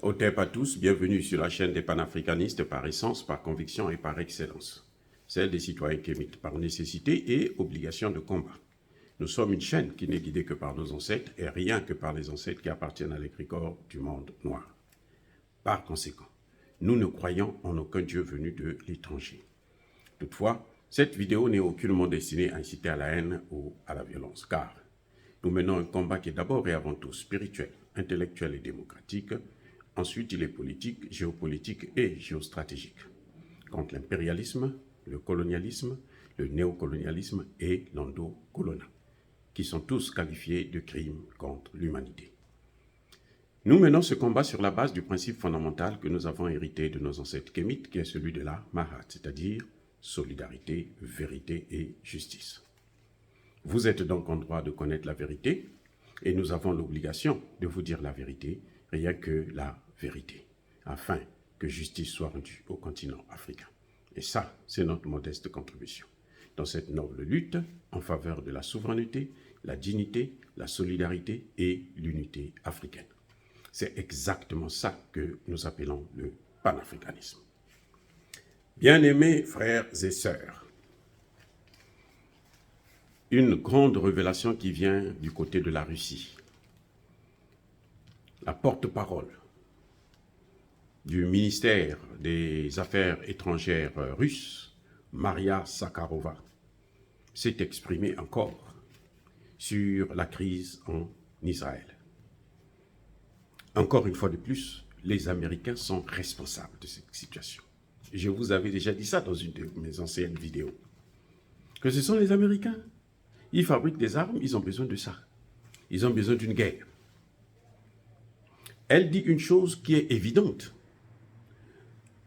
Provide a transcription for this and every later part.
Au TEP à tous, bienvenue sur la chaîne des panafricanistes par essence, par conviction et par excellence. Celle des citoyens kémites par nécessité et obligation de combat. Nous sommes une chaîne qui n'est guidée que par nos ancêtres et rien que par les ancêtres qui appartiennent à l'égrégore du monde noir. Par conséquent, nous ne croyons en aucun Dieu venu de l'étranger. Toutefois, cette vidéo n'est aucunement destinée à inciter à la haine ou à la violence, car nous menons un combat qui est d'abord et avant tout spirituel, intellectuel et démocratique. Ensuite, il est politique, géopolitique et géostratégique, contre l'impérialisme, le colonialisme, le néocolonialisme et l'endocoloniat, qui sont tous qualifiés de crimes contre l'humanité. Nous menons ce combat sur la base du principe fondamental que nous avons hérité de nos ancêtres kémites, qui est celui de la Mahat, c'est-à-dire solidarité, vérité et justice. Vous êtes donc en droit de connaître la vérité, et nous avons l'obligation de vous dire la vérité, rien que la vérité, afin que justice soit rendue au continent africain. Et ça, c'est notre modeste contribution dans cette noble lutte en faveur de la souveraineté, la dignité, la solidarité et l'unité africaine. C'est exactement ça que nous appelons le panafricanisme. Bien-aimés frères et sœurs, une grande révélation qui vient du côté de la Russie. La porte-parole du ministère des Affaires étrangères russe, Maria Zakharova, s'est exprimée encore sur la crise en Israël. Encore une fois de plus, les Américains sont responsables de cette situation. Je vous avais déjà dit ça dans une de mes anciennes vidéos, que ce sont les Américains. Ils fabriquent des armes, ils ont besoin de ça. Ils ont besoin d'une guerre. Elle dit une chose qui est évidente.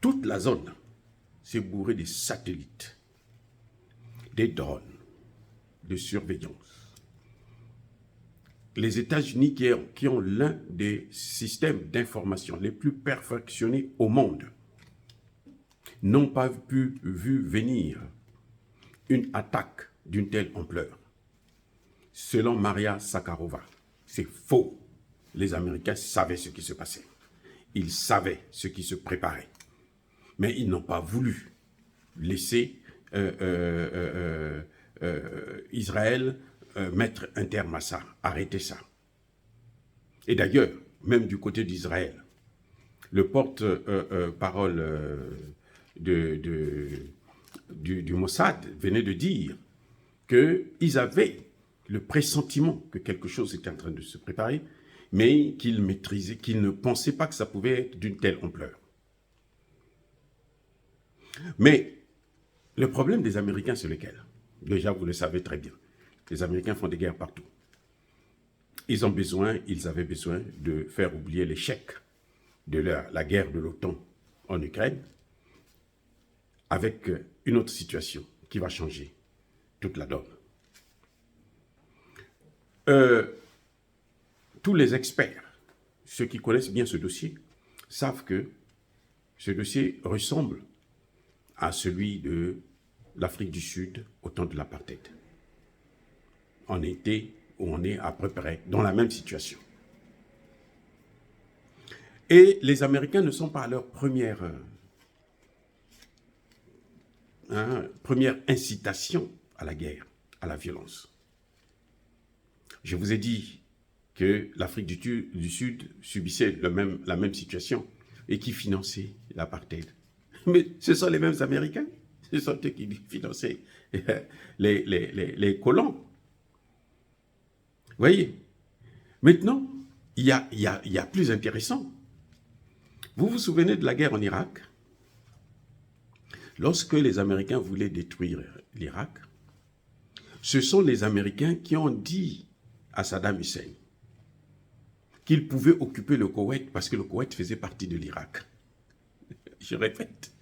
Toute la zone s'est bourrée des satellites, des drones, de surveillance. Les États-Unis qui ont l'un des systèmes d'information les plus perfectionnés au monde n'ont pas vu venir une attaque d'une telle ampleur. Selon Maria Zakharova, c'est faux. Les Américains savaient ce qui se passait. Ils savaient ce qui se préparait. Mais ils n'ont pas voulu laisser Israël mettre un terme à ça, arrêter ça. Et d'ailleurs, même du côté d'Israël, le porte-parole du Mossad venait de dire qu'ils avaient le pressentiment que quelque chose était en train de se préparer, mais qu'ils maîtrisaient, qu'ils ne pensaient pas que ça pouvait être d'une telle ampleur. Mais le problème des Américains, c'est lequel? Déjà, vous le savez très bien. Les Américains font des guerres partout. Ils avaient besoin de faire oublier l'échec de la guerre de l'OTAN en Ukraine avec une autre situation qui va changer toute la donne. Tous les experts, ceux qui connaissent bien ce dossier, savent que ce dossier ressemble à celui de l'Afrique du Sud au temps de l'apartheid. On est à peu près dans la même situation. Et les Américains ne sont pas à leur première incitation à la guerre, à la violence. Je vous ai dit que l'Afrique du Sud subissait la même situation et qui finançait l'apartheid. Mais ce sont les mêmes Américains, ce sont eux qui finançaient les colons. Vous voyez? Maintenant, il y a plus intéressant. Vous vous souvenez de la guerre en Irak? Lorsque les Américains voulaient détruire l'Irak, ce sont les Américains qui ont dit à Saddam Hussein qu'il pouvait occuper le Koweït parce que le Koweït faisait partie de l'Irak. Je répète,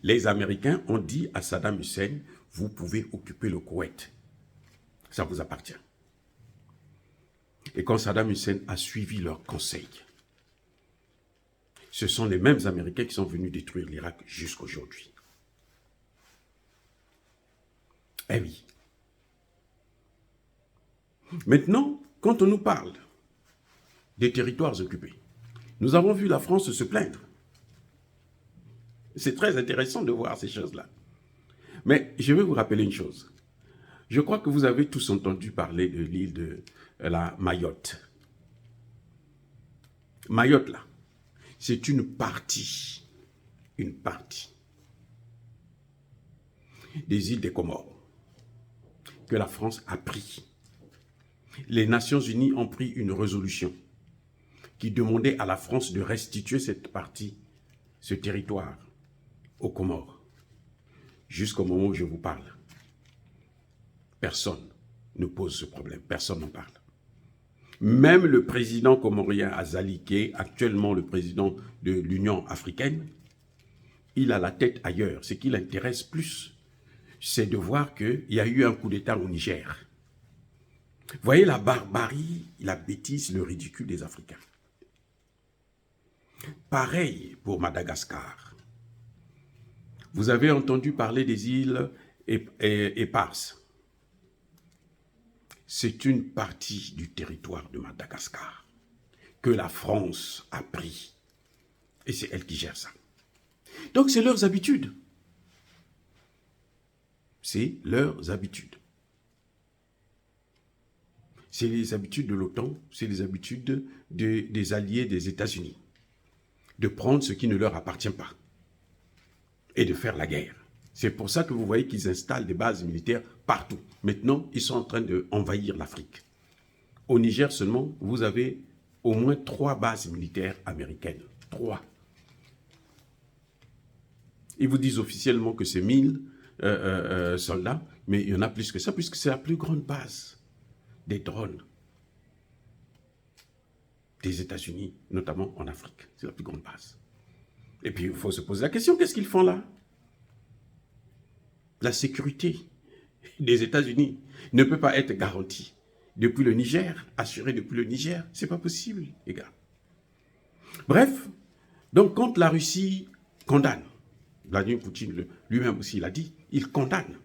les Américains ont dit à Saddam Hussein, vous pouvez occuper le Koweït. Ça vous appartient. Et quand Saddam Hussein a suivi leurs conseils, ce sont les mêmes Américains qui sont venus détruire l'Irak jusqu'aujourd'hui. Eh oui. Maintenant, quand on nous parle des territoires occupés, Nous avons vu la France se plaindre. C'est très intéressant de voir ces choses-là. Mais je vais vous rappeler une chose. Je crois que vous avez tous entendu parler de l'île de la Mayotte. Mayotte, là, c'est une partie des îles des Comores que la France a pris. Les Nations Unies ont pris une résolution qui demandait à la France de restituer cette partie, ce territoire, aux Comores. Jusqu'au moment où je vous parle, personne ne pose ce problème, personne n'en parle. Même le président comorien Azali, qui est actuellement le président de l'Union africaine, il a la tête ailleurs. Ce qui l'intéresse plus, c'est de voir qu'il y a eu un coup d'État au Niger. Vous voyez la barbarie, la bêtise, le ridicule des Africains. Pareil pour Madagascar. Vous avez entendu parler des îles éparses. C'est une partie du territoire de Madagascar que la France a pris. Et c'est elle qui gère ça. Donc c'est leurs habitudes. C'est leurs habitudes. C'est les habitudes de l'OTAN, c'est les habitudes des alliés des États-Unis. De prendre ce qui ne leur appartient pas et de faire la guerre. C'est pour ça que vous voyez qu'ils installent des bases militaires partout. Maintenant, ils sont en train d'envahir l'Afrique. Au Niger seulement, vous avez au moins 3 bases militaires américaines. 3. Ils vous disent officiellement que c'est 1000 soldats, mais il y en a plus que ça, puisque c'est la plus grande base des drones des États-Unis, notamment en Afrique. C'est la plus grande base. Et puis, il faut se poser la question, qu'est-ce qu'ils font là? La sécurité des États-Unis ne peut pas être garantie depuis le Niger, assurée depuis le Niger. C'est pas possible, les gars. Bref, donc quand la Russie condamne, Vladimir Poutine lui-même aussi l'a dit, il condamne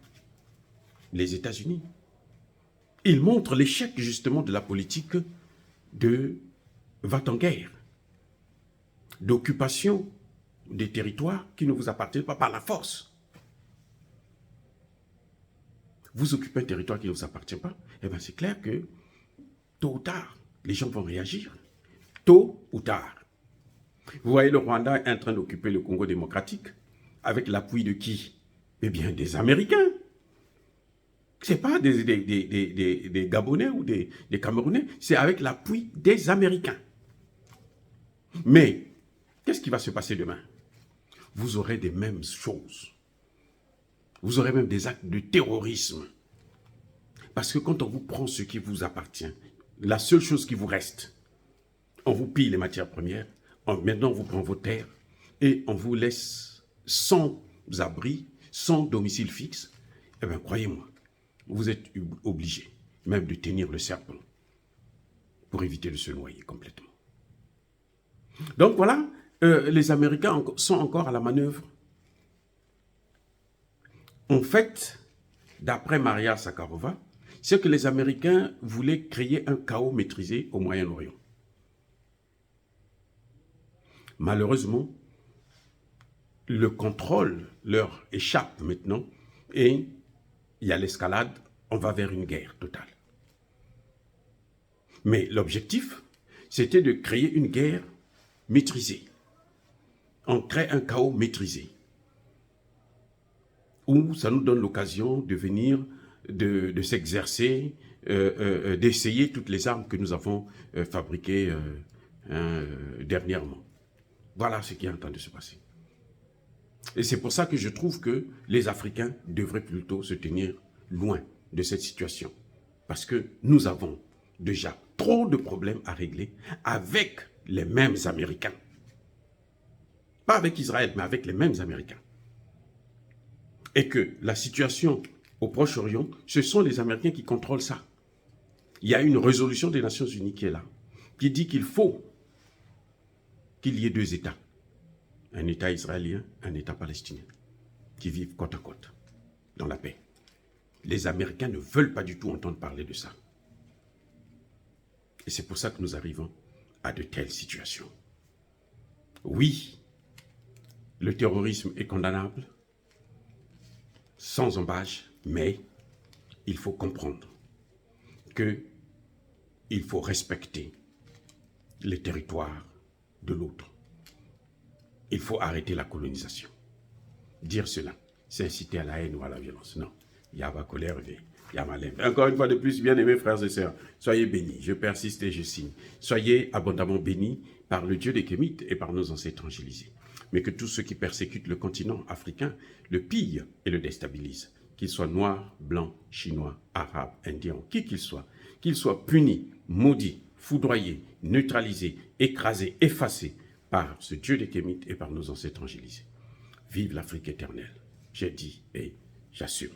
les États-Unis. Il montre l'échec justement de la politique de va-t-en-guerre, d'occupation des territoires qui ne vous appartiennent pas par la force. Vous occupez un territoire qui ne vous appartient pas, eh bien c'est clair que tôt ou tard, les gens vont réagir. Tôt ou tard. Vous voyez, le Rwanda est en train d'occuper le Congo démocratique avec l'appui de qui? Eh bien, des Américains. Ce n'est pas des Gabonais ou des Camerounais, c'est avec l'appui des Américains. Mais, qu'est-ce qui va se passer demain? Vous aurez des mêmes choses. Vous aurez même des actes de terrorisme. Parce que quand on vous prend ce qui vous appartient, la seule chose qui vous reste, on vous pille les matières premières, maintenant on vous prend vos terres et on vous laisse sans abri, sans domicile fixe. Eh bien, croyez-moi, vous êtes obligé même de tenir le serpent pour éviter de se noyer complètement. Donc voilà, les Américains sont encore à la manœuvre. En fait, d'après Maria Zakharova, c'est que les Américains voulaient créer un chaos maîtrisé au Moyen-Orient. Malheureusement, le contrôle leur échappe maintenant et il y a l'escalade, on va vers une guerre totale. Mais l'objectif, c'était de créer une guerre maîtrisée. On crée un chaos maîtrisé, où ça nous donne l'occasion de venir, de s'exercer, d'essayer toutes les armes que nous avons fabriquées dernièrement. Voilà ce qui est en train de se passer. Et c'est pour ça que je trouve que les Africains devraient plutôt se tenir loin de cette situation. Parce que nous avons déjà trop de problèmes à régler avec les mêmes Américains. Pas avec Israël, mais avec les mêmes Américains. Et que la situation au Proche-Orient, ce sont les Américains qui contrôlent ça. Il y a une résolution des Nations Unies qui est là, qui dit qu'il faut qu'il y ait 2 États. Un État israélien, un État palestinien, qui vivent côte à côte, dans la paix. Les Américains ne veulent pas du tout entendre parler de ça. Et c'est pour ça que nous arrivons à de telles situations. Oui, le terrorisme est condamnable, sans embâche, mais il faut comprendre qu'il faut respecter les territoires de l'autre. Il faut arrêter la colonisation. Dire cela, c'est inciter à la haine ou à la violence. Non, il y a ma colère, il y a ma lèvre. Encore une fois de plus, bien-aimés frères et sœurs, soyez bénis, je persiste et je signe. Soyez abondamment bénis par le Dieu des Kémites et par nos ancêtres angélisés. Mais que tous ceux qui persécutent le continent africain le pillent et le déstabilisent, qu'ils soient noirs, blancs, chinois, arabes, indiens, qui qu'ils soient punis, maudits, foudroyés, neutralisés, écrasés, effacés par ce Dieu des Kémites et par nos ancêtres angélisés. Vive l'Afrique éternelle. J'ai dit et j'assume.